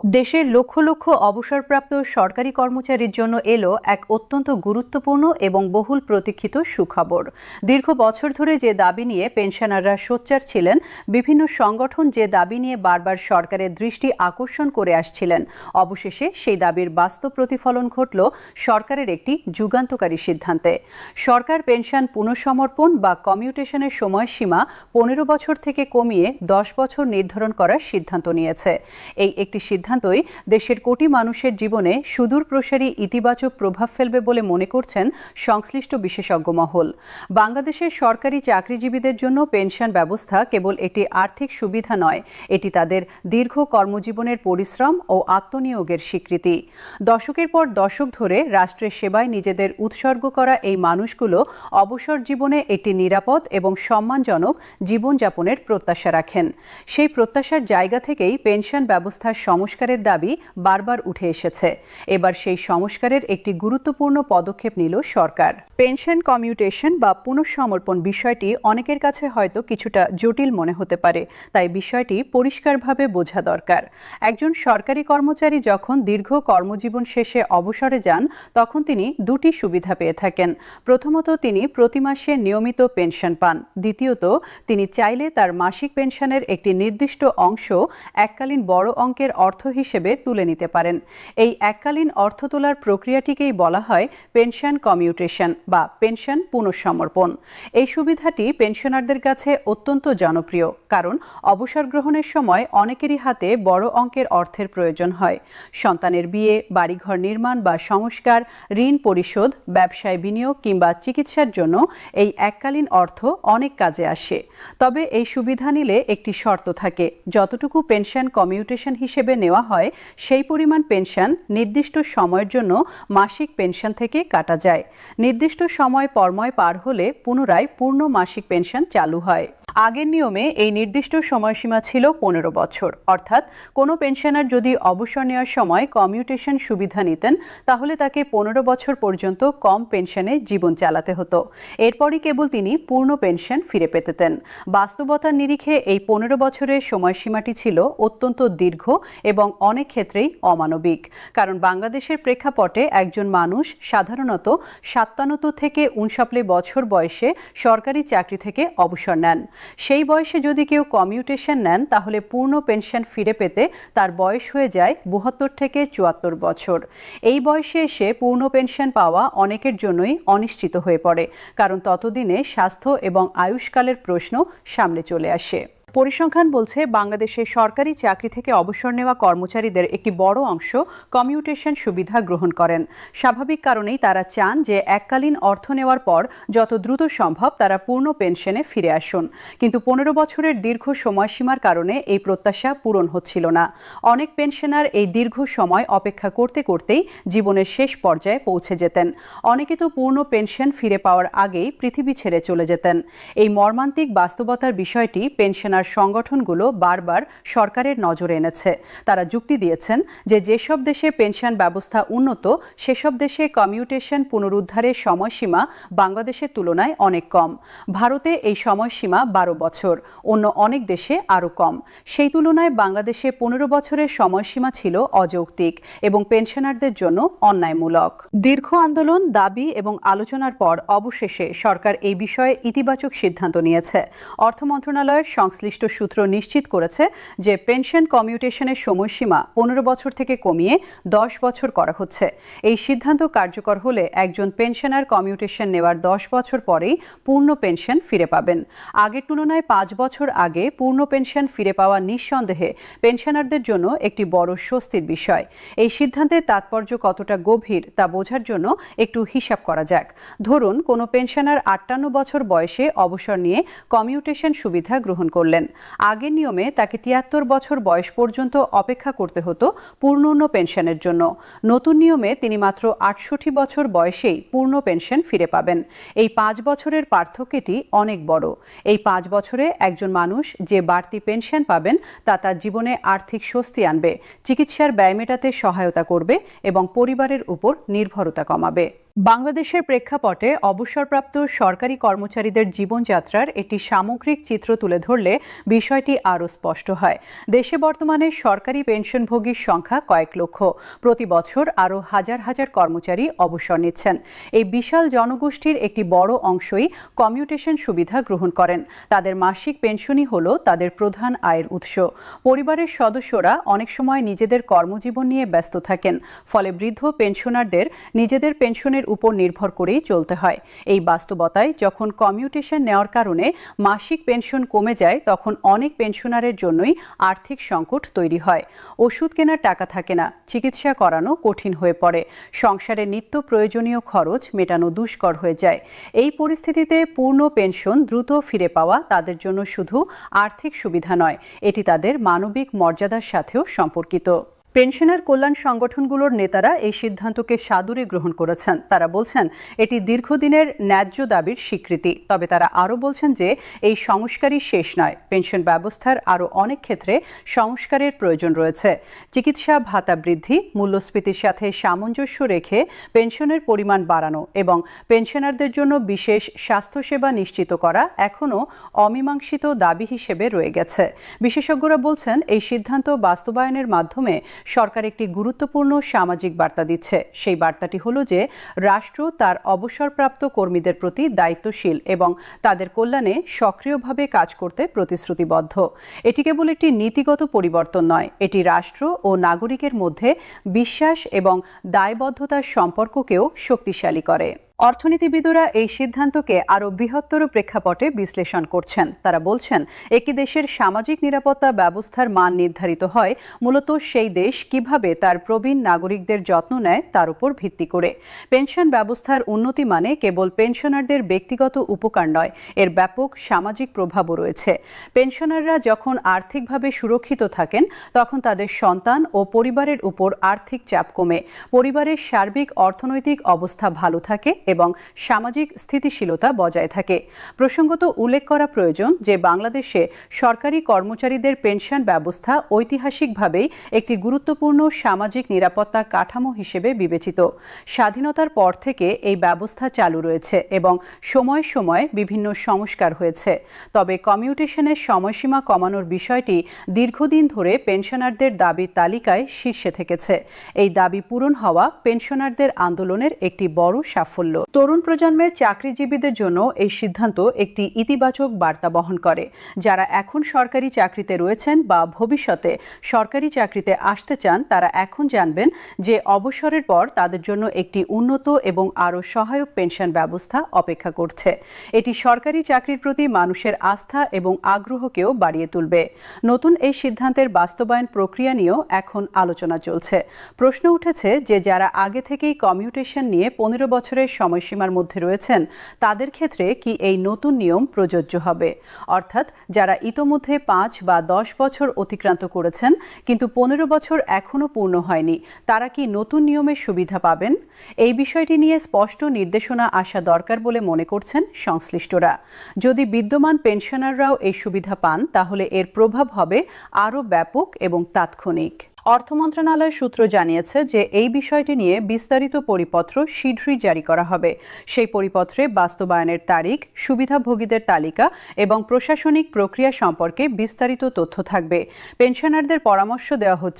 দেশের লক্ষ লক্ষ অবসরপ্রাপ্ত সরকারি কর্মচারীর জন্য এলো এক অত্যন্ত গুরুত্বপূর্ণ এবং বহুল প্রতীক্ষিত সুখবর। দীর্ঘ বছর ধরে যে দাবি নিয়ে পেনশনাররা সোচ্চার ছিলেন, বিভিন্ন সংগঠন যে দাবি নিয়ে বারবার সরকারের দৃষ্টি আকর্ষণ করে আসছিলেন, অবশেষে সেই দাবির বাস্তব প্রতিফলন ঘটল সরকারের একটি যুগান্তকারী সিদ্ধান্তে। সরকার পেনশন পুনঃসমর্পণ বা কমিউটেশনের সময়সীমা 15 বছর থেকে কমিয়ে 10 বছর নির্ধারণ করার সিদ্ধান্ত নিয়েছে। এই একটি সিদ্ধান্তই দেশের কোটি মানুষের জীবনে সুদূরপ্রসারী ইতিবাচক প্রভাব ফেলবে বলে মনে করছেন সংশ্লিষ্ট বিশেষজ্ঞ মহল। বাংলাদেশের সরকারি চাকরিজীবীদের জন্য পেনশন ব্যবস্থা কেবল একটি আর্থিক সুবিধা নয়, এটি তাদের দীর্ঘ কর্মজীবনের পরিশ্রম ও আত্মনিয়োগের স্বীকৃতি। দশকের পর দশক ধরে রাষ্ট্রের সেবায় নিজেদের উৎসর্গ করা এই মানুষগুলো অবসর জীবনে একটি নিরাপদ এবং সম্মানজনক জীবনযাপনের প্রত্যাশা রাখেন। সেই প্রত্যাশার জায়গা থেকেই পেনশন ব্যবস্থার সংস্কারের দাবি বারবার উঠে এসেছে। এবার সেই সংস্কারের একটি গুরুত্বপূর্ণ পদক্ষেপ নিল সরকার। পেনশন কমিউটেশন বা পুনঃসমর্পণ বিষয়টি অনেকের কাছে হয়তো কিছুটা জটিল মনে হতে পারে, তাই বিষয়টি পরিষ্কারভাবে বোঝা দরকার। একজন সরকারি কর্মচারী যখন দীর্ঘ কর্মজীবন শেষে অবসরে যান, তখন তিনি দুটি সুবিধা পেয়ে থাকেন। প্রথমত, তিনি প্রতি মাসে নিয়মিত পেনশন পান। দ্বিতীয়ত, তিনি চাইলে তার মাসিক পেনশনের একটি নির্দিষ্ট অংশ এককালীন বড় অঙ্কের অর্থ হিসেবে তুলে নিতে পারেন। এই এককালীন অর্থ তোলার প্রক্রিয়াটিকেই বলা হয় পেনশন কমিউটেশন বা পেনশন পুনঃসমর্পণ। এই সুবিধাটি পেনশনারদের কাছে অত্যন্ত জনপ্রিয়, কারণ অবসর গ্রহণের সময় অনেকেরই হাতে বড় অঙ্কের অর্থের প্রয়োজন হয়। সন্তানের বিয়ে, বাড়িঘর নির্মাণ বা সংস্কার, ঋণ পরিশোধ, ব্যবসায় বিনিয়োগ কিংবা চিকিৎসার জন্য এই এককালীন অর্থ অনেক কাজে আসে। তবে এই সুবিধা নিলে একটি শর্ত থাকে, যতটুকু পেনশন কমিউটেশন হিসেবে নেওয়া হয় সেই পরিমাণ পেনশন নির্দিষ্ট সময়ের জন্য মাসিক পেনশন থেকে কাটা যায়। নির্দিষ্ট সময় পরময় পার হলে পুনরায় পূর্ণ মাসিক পেনশন চালু হয়। আগের নিয়মে এই নির্দিষ্ট সময়সীমা ছিল 15 বছর, অর্থাৎ কোনো পেনশনার যদি অবসর নেওয়ার সময় কমিউটেশন সুবিধা নিতেন, তাহলে তাকে 15 বছর পর্যন্ত কম পেনশনে জীবন চালাতে হতো। এরপরই কেবল তিনি পূর্ণ পেনশন ফিরে পেতেন। বাস্তবতার নিরিখে এই 15 বছরের সময়সীমাটি ছিল অত্যন্ত দীর্ঘ এবং অনেক ক্ষেত্রেই অমানবিক, কারণ বাংলাদেশের প্রেক্ষাপটে একজন মানুষ সাধারণত 57 থেকে 59 বছর বয়সে সরকারি চাকরি থেকে অবসর নেন। সেই বয়সে যদি কেউ কমিউটেশন নেন, তাহলে পূর্ণ পেনশন ফিরে পেতে তার বয়স হয়ে যায় 72 থেকে 74 বছর। এই বয়সে এসে পূর্ণ পেনশন পাওয়া অনেকের জন্যই অনিশ্চিত হয়ে পড়ে, কারণ ততদিনে স্বাস্থ্য এবং আয়ুষ্কালের প্রশ্ন সামনে চলে আসে। পরিসংখ্যান বলছে, বাংলাদেশে সরকারি চাকরি থেকে অবসর নেওয়া কর্মচারীদের একটি বড় অংশ কমিউটেশন সুবিধা গ্রহণ করেন। স্বাভাবিক কারণেই তারা চান যে এককালীন অর্থ নেওয়ার পর যত দ্রুত সম্ভব তারা পূর্ণ পেনশনে ফিরে আসুন। কিন্তু 15 বছরের দীর্ঘ সময়সীমার কারণে এই প্রত্যাশা পূরণ হচ্ছিল না। অনেক পেনশনার এই দীর্ঘ সময় অপেক্ষা করতে করতেই জীবনের শেষ পর্যায়ে পৌঁছে যেতেন। অনেকে তো পূর্ণ পেনশন ফিরে পাওয়ার আগেই পৃথিবী ছেড়ে চলে যেতেন। এই মর্মান্তিক বাস্তবতার বিষয়টি পেনশনার সংগঠনগুলো বারবার সরকারের নজরে এনেছে। তারা যুক্তি দিয়েছেন যে যেসব দেশে পেনশন ব্যবস্থা উন্নত, সেসব দেশে কমিউটেশন পুনরুদ্ধারের সময়সীমা বাংলাদেশের তুলনায় অনেক কম। ভারতে এই সময়সীমা 12 বছর, অন্য অনেক দেশে আরও কম। সেই তুলনায় বাংলাদেশে 15 বছরের সময়সীমা ছিল অযৌক্তিক এবং পেনশনারদের জন্য অন্যায়মূলক। দীর্ঘ আন্দোলন, দাবি এবং আলোচনার পর অবশেষে সরকার এই বিষয়ে ইতিবাচক সিদ্ধান্ত নিয়েছে। অর্থ মন্ত্রণালয়ের সংশ্লিষ্ট সূত্র নিশ্চিত করেছে যে পেনশন কমিউটেশনের সময়সীমা 15 বছর থেকে কমিয়ে 10 বছর করা হচ্ছে। এই সিদ্ধান্ত কার্যকর হলে একজন পেনশনার কমিউটেশন নেওয়ার 10 বছর পরেই পূর্ণ পেনশন ফিরে পাবেন। আগের তুলনায় 5 বছর আগে পূর্ণ পেনশন ফিরে পাওয়া নিঃসন্দেহে পেনশনারদের জন্য একটি বড় স্বস্তির বিষয়। এই সিদ্ধান্তের তাৎপর্য কতটা গভীর তা বোঝার জন্য একটু হিসাব করা যাক। ধরুন, কোনো পেনশনার 58 বছর বয়সে অবসর নিয়ে কমিউটেশন সুবিধা গ্রহণ করলেন। আগের নিয়মে তাকে 73 বছর বয়স পর্যন্ত অপেক্ষা করতে হতো পূর্ণ পেনশনের জন্য। নতুন নিয়মে তিনি মাত্র 68 বছর বয়সেই পূর্ণ পেনশন ফিরে পাবেন। এই 5 বছরের পার্থক্যটি অনেক বড়। এই 5 বছরে একজন মানুষ যে বাড়তি পেনশন পাবেন তা তার জীবনে আর্থিক স্বস্তি আনবে, চিকিৎসার ব্যয় মেটাতে সহায়তা করবে এবং পরিবারের উপর নির্ভরতা কমাবে। বাংলাদেশের প্রেক্ষাপটে অবসরপ্রাপ্ত সরকারি কর্মচারীদের জীবনযাত্রার একটি সামগ্রিক চিত্র তুলে ধরলে বিষয়টি আরও স্পষ্ট হয়। দেশে বর্তমানে সরকারি পেনশনভোগীর সংখ্যা কয়েক লক্ষ। প্রতি বছর আরও হাজার হাজার কর্মচারী অবসর নিচ্ছেন। এই বিশাল জনগোষ্ঠীর একটি বড় অংশই কমিউটেশন সুবিধা গ্রহণ করেন। তাদের মাসিক পেনশনই হল তাদের প্রধান আয়ের উৎস। পরিবারের সদস্যরা অনেক সময় নিজেদের কর্মজীবন নিয়ে ব্যস্ত থাকেন, ফলে বৃদ্ধ পেনশনারদের নিজেদের পেনশনের উপর নির্ভর করেই চলতে হয়। এই বাস্তবতায় যখন কমিউটেশন নেওয়ার কারণে মাসিক পেনশন কমে যায়, তখন অনেক পেনশনারের জন্যই আর্থিক সংকট তৈরি হয়। ওষুধ কেনার টাকা থাকে না, চিকিৎসা করানো কঠিন হয়ে পড়ে, সংসারে নিত্য প্রয়োজনীয় খরচ মেটানো দুষ্কর হয়ে যায়। এই পরিস্থিতিতে পূর্ণ পেনশন দ্রুত ফিরে পাওয়া তাদের জন্য শুধু আর্থিক সুবিধা নয়, এটি তাদের মানবিক মর্যাদার সাথেও সম্পর্কিত। পেনশনার কল্যাণ সংগঠনগুলোর নেতারা এই সিদ্ধান্তকে সাদরে গ্রহণ করেছেন। তারা বলছেন এটি দীর্ঘদিনের ন্যায্য দাবির স্বীকৃতি। তবে তারা আরও বলছেন যে এই সংস্কারই শেষ নয়, পেনশন ব্যবস্থার আরও অনেক ক্ষেত্রে সংস্কারের প্রয়োজন রয়েছে। চিকিৎসা ভাতা বৃদ্ধি, মূল্যস্ফীতির সাথে সামঞ্জস্য রেখে পেনশনের পরিমাণ বাড়ানো এবং পেনশনারদের জন্য বিশেষ স্বাস্থ্যসেবা নিশ্চিত করা এখনও অমীমাংসিত দাবি হিসেবে রয়ে গেছে। বিশেষজ্ঞরা বলছেন এই সিদ্ধান্ত বাস্তবায়নের মাধ্যমে সরকার একটি গুরুত্বপূর্ণ সামাজিক বার্তা দিচ্ছে। সেই বার্তাটি হলো যে রাষ্ট্র তার অবসরপ্রাপ্ত কর্মীদের প্রতি দায়িত্বশীল এবং তাদের কল্যাণে সক্রিয়ভাবে কাজ করতে প্রতিশ্রুতিবদ্ধ। এটি কেবল একটি নীতিগত পরিবর্তন নয়, এটি রাষ্ট্র ও নাগরিকের মধ্যে বিশ্বাস এবং দায়বদ্ধতার সম্পর্ককেও শক্তিশালী করে। অর্থনীতিবিদরা এই সিদ্ধান্তকে আরও বৃহত্তর প্রেক্ষাপটে বিশ্লেষণ করছেন। তারা বলছেন একটি দেশের সামাজিক নিরাপত্তা ব্যবস্থার মান নির্ধারিত হয় মূলত সেই দেশ কিভাবে তার প্রবীণ নাগরিকদের যত্ন নেয় তার উপর ভিত্তি করে। পেনশন ব্যবস্থার উন্নতি মানে কেবল পেনশনারদের ব্যক্তিগত উপকার নয়, এর ব্যাপক সামাজিক প্রভাবও রয়েছে। পেনশনাররা যখন আর্থিকভাবে সুরক্ষিত থাকেন, তখন তাদের সন্তান ও পরিবারের উপর আর্থিক চাপ কমে, পরিবারের সার্বিক অর্থনৈতিক অবস্থা ভালো থাকে এবং সামাজিক স্থিতিশীলতা বজায় থাকে। প্রসঙ্গত উল্লেখ করা প্রয়োজন যে বাংলাদেশে সরকারি কর্মচারীদের পেনশন ব্যবস্থা ঐতিহাসিকভাবেই একটি গুরুত্বপূর্ণ সামাজিক নিরাপত্তা কাঠামো হিসেবে বিবেচিত। স্বাধীনতার পর থেকে এই ব্যবস্থা চালু রয়েছে এবং সময়ে সময়ে বিভিন্ন সংস্কার হয়েছে। তবে কমিউটেশনের সময়সীমা কমানোর বিষয়টি দীর্ঘদিন ধরে পেনশনারদের দাবির তালিকায় শীর্ষে থেকেছে। এই দাবি পূরণ হওয়া পেনশনারদের আন্দোলনের একটি বড় সাফল্য। তরুণ প্রজন্মের চাকরিজীবীদের জন্য এই সিদ্ধান্ত একটি ইতিবাচক বার্তা বহন করে। যারা এখন সরকারি চাকরিতে রয়েছেন বা ভবিষ্যতে সরকারি চাকরিতে আসতে চান, তারা এখন জানবেন যে অবসরের পর তাদের জন্য একটি উন্নত এবং আরও সহায়ক পেনশন ব্যবস্থা অপেক্ষা করছে। এটি সরকারি চাকরির প্রতি মানুষের আস্থা এবং আগ্রহকেও বাড়িয়ে তুলবে। নতুন এই সিদ্ধান্তের বাস্তবায়ন প্রক্রিয়া নিয়েও এখন আলোচনা চলছে। প্রশ্ন উঠেছে যে যারা আগে থেকেই কমিউটেশন নিয়ে 15 বছরের সময়সীমার মধ্যে রয়েছেন, তাদের ক্ষেত্রে কি এই নতুন নিয়ম প্রযোজ্য হবে? অর্থাৎ যারা ইতোমধ্যে 5 বা 10 বছর অতিক্রান্ত করেছেন কিন্তু 15 বছর এখনও পূর্ণ হয়নি, তারা কি নতুন নিয়মের সুবিধা পাবেন? এই বিষয়টি নিয়ে স্পষ্ট নির্দেশনা আসা দরকার বলে মনে করছেন সংশ্লিষ্টরা। যদি বিদ্যমান পেনশনাররাও এই সুবিধা পান, তাহলে এর প্রভাব হবে আরও ব্যাপক এবং তাৎক্ষণিক। অর্থ মন্ত্রণালয় সূত্র জানিয়েছে যে এই বিষয়টি নিয়ে বিস্তারিত পরিপত্র শীঘ্রই জারি করা হবে। সেই পরিপত্রে বাস্তবায়নের তারিখ, সুবিধাভোগীদের তালিকা এবং প্রশাসনিক প্রক্রিয়া সম্পর্কে বিস্তারিত তথ্য থাকবে। পেনশনারদের পরামর্শ দেওয়া হচ্ছে